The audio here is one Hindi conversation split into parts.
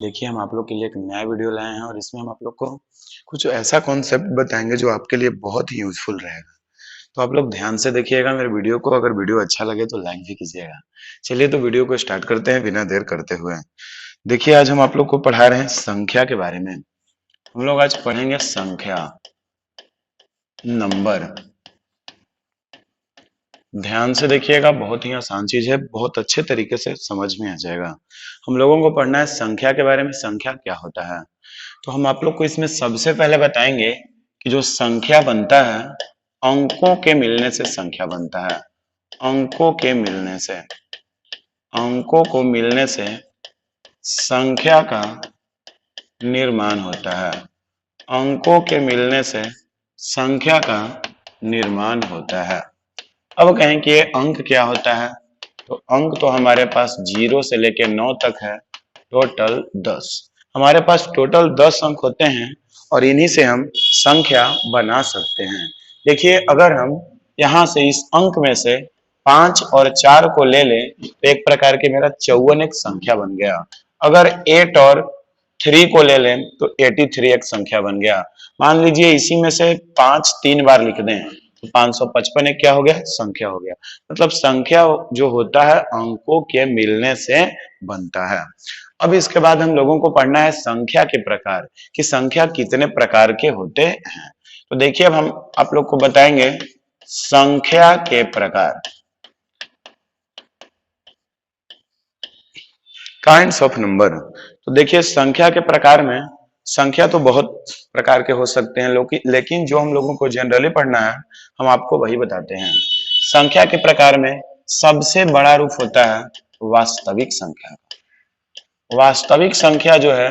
देखिए हम आप लोग के लिए एक नया वीडियो लाए हैं और इसमें हम आप लोग को कुछ ऐसा कॉन्सेप्ट बताएंगे जो आपके लिए बहुत ही यूजफुल रहेगा। तो आप लोग ध्यान से देखिएगा मेरे वीडियो को। अगर वीडियो अच्छा लगे तो लाइक भी कीजिएगा। चलिए तो वीडियो को स्टार्ट करते हैं बिना देर करते हुए। देखिए आज हम आप लोग को पढ़ा रहे हैं संख्या के बारे में। हम लोग आज पढ़ेंगे संख्या, नंबर। ध्यान से देखिएगा, बहुत ही आसान चीज है, बहुत अच्छे तरीके से समझ में आ जाएगा। हम लोगों को पढ़ना है संख्या के बारे में, संख्या क्या होता है। तो हम आप लोग को इसमें सबसे पहले बताएंगे कि जो संख्या बनता है, अंकों के मिलने से संख्या बनता है। अंकों के मिलने से, अंकों को मिलने से संख्या का निर्माण होता है। अंकों के मिलने से संख्या का निर्माण होता है। अब कहें कि ये अंक क्या होता है, तो अंक तो हमारे पास 0 से लेकर 9 तक है, टोटल 10। हमारे पास टोटल 10 अंक होते हैं और इन्हीं से हम संख्या बना सकते हैं। देखिए अगर हम यहाँ से इस अंक में से 5 और 4 को ले लें तो एक प्रकार के मेरा 54 एक संख्या बन गया। अगर 8 और 3 को ले लें तो 83 एक संख्या बन गया। मान लीजिए इसी में से 5 3 बार लिख दें तो 555 एक क्या हो गया, संख्या हो गया। मतलब संख्या जो होता है अंकों के मिलने से बनता है। अब इसके बाद हम लोगों को पढ़ना है संख्या के प्रकार, कि संख्या कितने प्रकार के होते हैं। तो देखिए अब हम आप लोग को बताएंगे संख्या के प्रकार, काइंड्स ऑफ नंबर। तो देखिए संख्या के प्रकार में, संख्या तो बहुत प्रकार के हो सकते हैं, लेकिन जो हम लोगों को जनरली पढ़ना है हम आपको वही बताते हैं। संख्या के प्रकार में सबसे बड़ा रूप होता है वास्तविक संख्या। वास्तविक संख्या जो है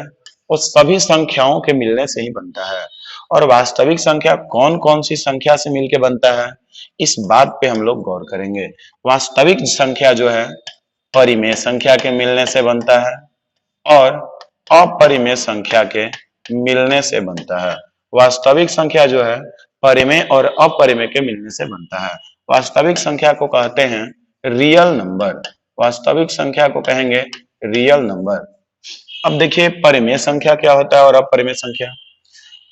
वो सभी संख्याओं के मिलने से ही बनता है। और वास्तविक संख्या कौन कौन सी संख्या से मिलकर बनता है, इस बात पे हम लोग गौर करेंगे। वास्तविक संख्या जो है परिमेय संख्या के मिलने से बनता है और अपरिमेय संख्या के मिलने से बनता है। वास्तविक संख्या जो है परिमेय और अपरिमेय के मिलने से बनता है। वास्तविक संख्या को कहते हैं रियल नंबर। वास्तविक संख्या को कहेंगे रियल नंबर। अब देखिए परिमेय संख्या क्या होता है और अपरिमेय संख्या।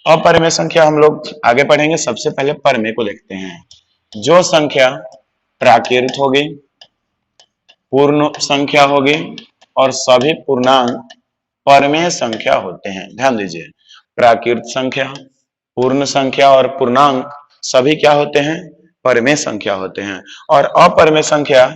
अपरिमेय संख्या हम लोग आगे पढ़ेंगे, सबसे पहले परिमेय को देखते हैं। जो संख्या प्राकृत होगी, पूर्ण संख्या होगी और सभी पूर्णांक परमेय संख्या होते हैं। ध्यान दीजिए, प्राकृत संख्या, पूर्ण संख्या और पूर्णांक सभी क्या होते हैं, परमेय संख्या होते हैं। और अपरमेय संख्या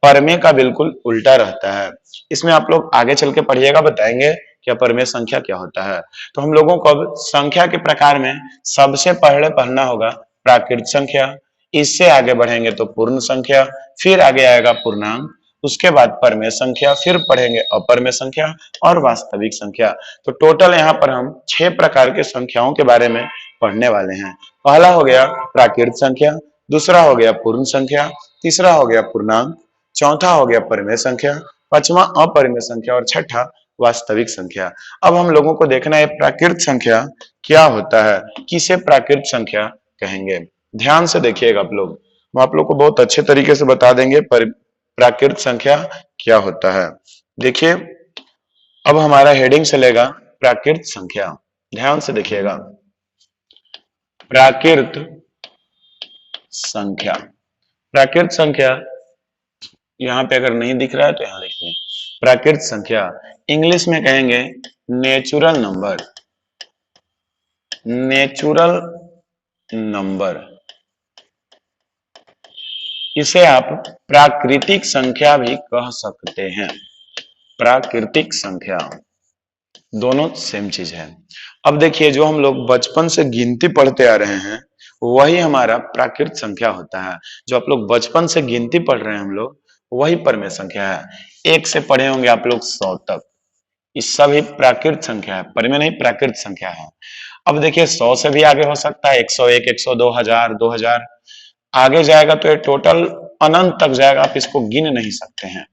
परमेय का बिल्कुल उल्टा रहता है। इसमें आप लोग आगे चल के पढ़िएगा, बताएंगे कि अपरमेय संख्या क्या होता है। तो हम लोगों को अब संख्या के प्रकार में सबसे पहले पढ़ना होगा प्राकृत संख्या, इससे आगे बढ़ेंगे तो पूर्ण संख्या, फिर आगे आएगा पूर्णांक, उसके बाद परमेय संख्या, फिर पढ़ेंगे अपरमेय संख्या और वास्तविक संख्या। तो टोटल यहाँ पर हम 6 प्रकार के संख्याओं के बारे में पढ़ने वाले हैं। पहला हो गया प्राकृत संख्या, दूसरा हो गया पूर्ण संख्या, तीसरा हो गया पूर्णांक, चौथा हो गया परमेय संख्या, पांचवा अपरिमेय संख्या और छठा वास्तविक संख्या। अब हम लोगों को देखना है प्राकृत संख्या क्या होता है, किसे प्राकृत संख्या कहेंगे। ध्यान से देखिएगा आप लोग, हम आप लोग को बहुत अच्छे तरीके से बता देंगे प्राकृत संख्या क्या होता है। देखिए अब हमारा हेडिंग चलेगा प्राकृत संख्या। ध्यान से देखिएगा, प्राकृत संख्या। प्राकृत संख्या यहाँ पे अगर नहीं दिख रहा है तो यहाँ लिखते हैं प्राकृत संख्या। इंग्लिश में कहेंगे नेचुरल नंबर। नेचुरल नंबर, इसे आप प्राकृतिक संख्या भी कह सकते हैं। प्राकृतिक संख्या, दोनों सेम चीज है। अब देखिए जो हम लोग बचपन से गिनती पढ़ते आ रहे हैं वही हमारा प्राकृत संख्या होता है। जो आप लोग बचपन से गिनती पढ़ रहे हैं हम लोग, वही परमेय संख्या है। 1 से पढ़े होंगे आप लोग 100 तक, इस सभी प्राकृत संख्या है, परमेय नहीं प्राकृत संख्या है। अब देखिए 100 से भी आगे हो सकता है, 101, 102, 1000, 2000 आगे जाएगा तो ये टोटल अनंत तक जाएगा, आप इसको गिन नहीं सकते हैं।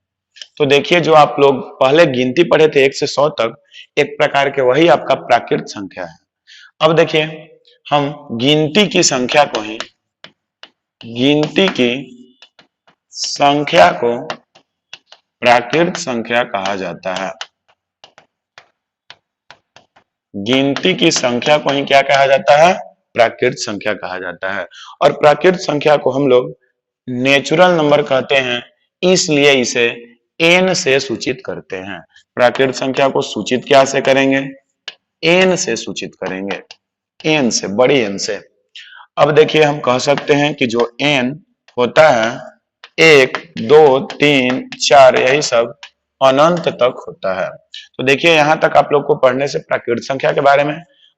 तो देखिए जो आप लोग पहले गिनती पढ़े थे 1 से 100 तक, एक प्रकार के वही आपका प्राकृत संख्या है। अब देखिए हम गिनती की संख्या को ही, गिनती की संख्या को प्राकृत संख्या कहा जाता है। गिनती की संख्या को ही क्या कहा जाता है? प्राकृत संख्या कहा जाता है। और प्राकृत संख्या को हम लोग नेचुरल नंबर कहते हैं, इसलिए इसे n से सूचित करते हैं। प्राकृत संख्या को सूचित क्या से करेंगे? n से सूचित करेंगे, n से, बड़ी n से। अब देखिए हम कह सकते हैं कि जो n होता है 1, 2, 3, 4 यही सब अनंत तक होता है। तो देखिए यहां तक आप लोग को पढ़ने से प्राकृत संख्या के बारे में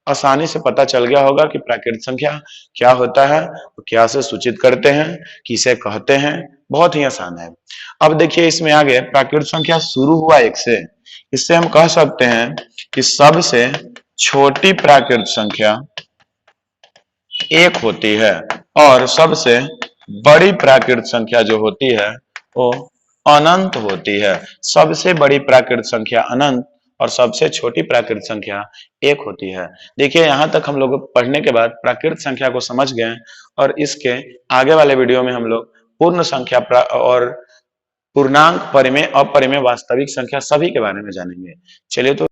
आसानी से पता चल गया होगा कि प्राकृत संख्या क्या होता है, तो क्या से सूचित करते हैं, किसे कहते हैं, बहुत ही आसान है। अब देखिए इसमें आगे प्राकृत संख्या शुरू हुआ 1 से, इससे हम कह सकते हैं कि सबसे छोटी प्राकृत संख्या 1 होती है और सबसे बड़ी प्राकृत संख्या जो होती है वो अनंत होती है। सबसे बड़ी प्राकृत संख्या अनंत और सबसे छोटी प्राकृत संख्या 1 होती है। देखिए यहां तक हम लोग पढ़ने के बाद प्राकृत संख्या को समझ गए और इसके आगे वाले वीडियो में हम लोग पूर्ण संख्या और पूर्णांक, परिमेय, अपरिमेय, वास्तविक संख्या सभी के बारे में जानेंगे। चलिए तो